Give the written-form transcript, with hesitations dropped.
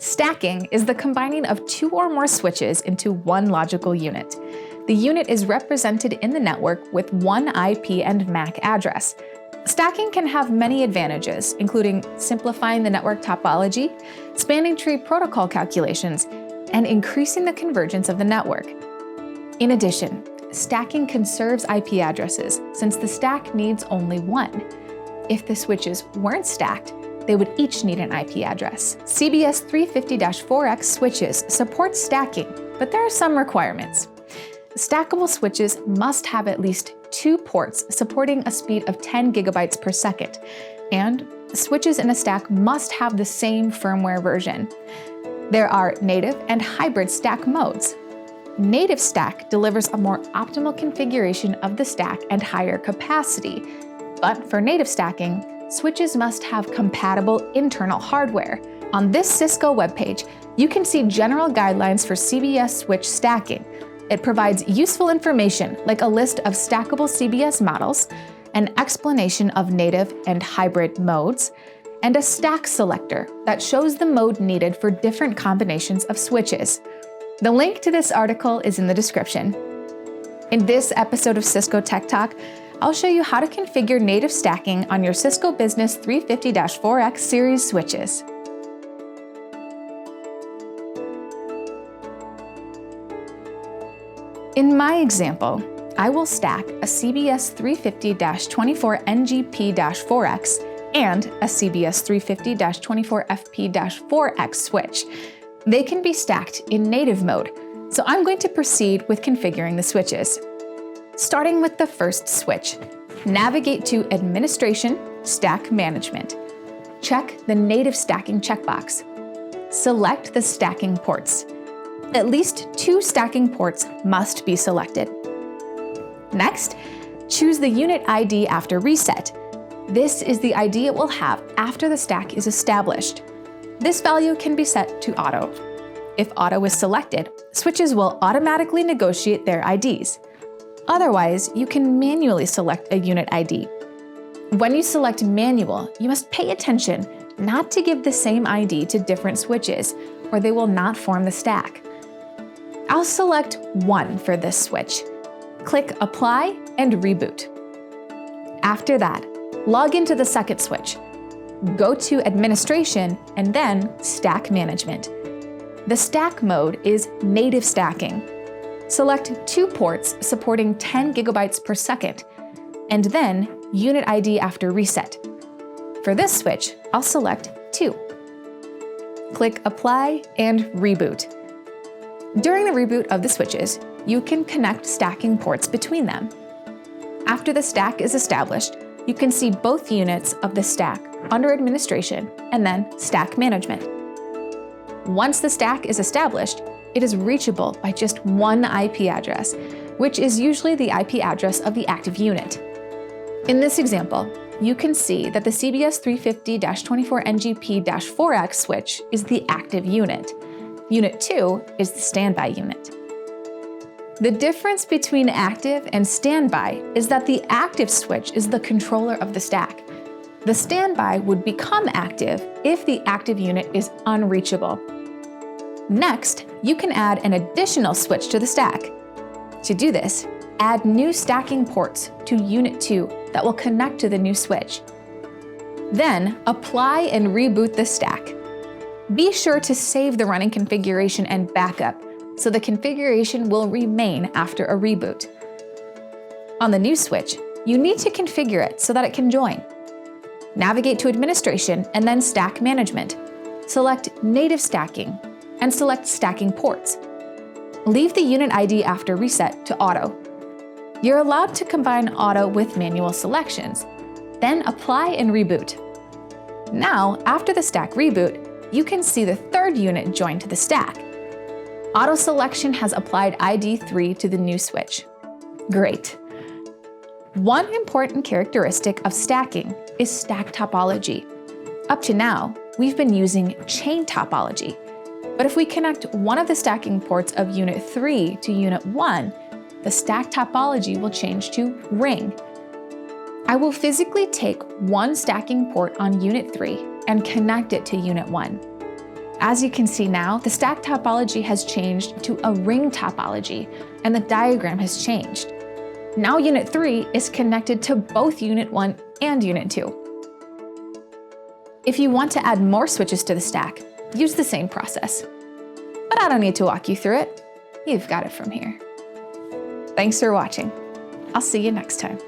Stacking is the combining of two or more switches into one logical unit. The unit is represented in the network with one IP and MAC address. Stacking can have many advantages, including simplifying the network topology, spanning tree protocol calculations, and increasing the convergence of the network. In addition, stacking conserves IP addresses since the stack needs only one. If the switches weren't stacked, they would each need an IP address. CBS 350-4X switches support stacking, but there are some requirements. Stackable switches must have at least 2 ports supporting a speed of 10 gigabytes per second, and switches in a stack must have the same firmware version. There are native and hybrid stack modes. Native stack delivers a more optimal configuration of the stack and higher capacity, but for native stacking, switches must have compatible internal hardware. On this Cisco webpage, you can see general guidelines for CBS switch stacking. It provides useful information like a list of stackable CBS models, an explanation of native and hybrid modes, and a stack selector that shows the mode needed for different combinations of switches. The link to this article is in the description. In this episode of Cisco Tech Talk, I'll show you how to configure native stacking on your Cisco Business 350-4X series switches. In my example, I will stack a CBS 350-24NGP-4X and a CBS 350-24FP-4X switch. They can be stacked in native mode, so I'm going to proceed with configuring the switches. Starting with the first switch, navigate to Administration, Stack Management. Check the Native Stacking checkbox. Select the stacking ports. At least 2 stacking ports must be selected. Next, choose the unit ID after reset. This is the ID it will have after the stack is established. This value can be set to auto. If auto is selected, switches will automatically negotiate their IDs. Otherwise, you can manually select a unit ID. When you select manual, you must pay attention not to give the same ID to different switches, or they will not form the stack. I'll select 1 for this switch. Click Apply and Reboot. After that, log into the second switch. Go to Administration and then Stack Management. The stack mode is native stacking. Select 2 ports supporting 10 gigabytes per second, and then unit ID after reset. For this switch, I'll select 2. Click Apply and Reboot. During the reboot of the switches, you can connect stacking ports between them. After the stack is established, you can see both units of the stack under Administration and then Stack Management. Once the stack is established, it is reachable by just one IP address, which is usually the IP address of the active unit. In this example, you can see that the CBS 350-24NGP-4X switch is the active unit. Unit 2 is the standby unit. The difference between active and standby is that the active switch is the controller of the stack. The standby would become active if the active unit is unreachable. Next, you can add an additional switch to the stack. To do this, add new stacking ports to Unit 2 that will connect to the new switch. Then, apply and reboot the stack. Be sure to save the running configuration and backup, so the configuration will remain after a reboot. On the new switch, you need to configure it so that it can join. Navigate to Administration and then Stack Management. Select Native Stacking and select Stacking Ports. Leave the unit ID after reset to auto. You're allowed to combine auto with manual selections, then apply and reboot. Now, after the stack reboot, you can see the third unit joined to the stack. Auto selection has applied ID 3 to the new switch. Great. One important characteristic of stacking is stack topology. Up to now, we've been using chain topology. But if we connect one of the stacking ports of Unit 3 to Unit 1, the stack topology will change to ring. I will physically take one stacking port on Unit 3 and connect it to Unit 1. As you can see now, the stack topology has changed to a ring topology, and the diagram has changed. Now Unit 3 is connected to both Unit 1 and Unit 2. If you want to add more switches to the stack, use the same process. But I don't need to walk you through it. You've got it from here. Thanks for watching. I'll see you next time.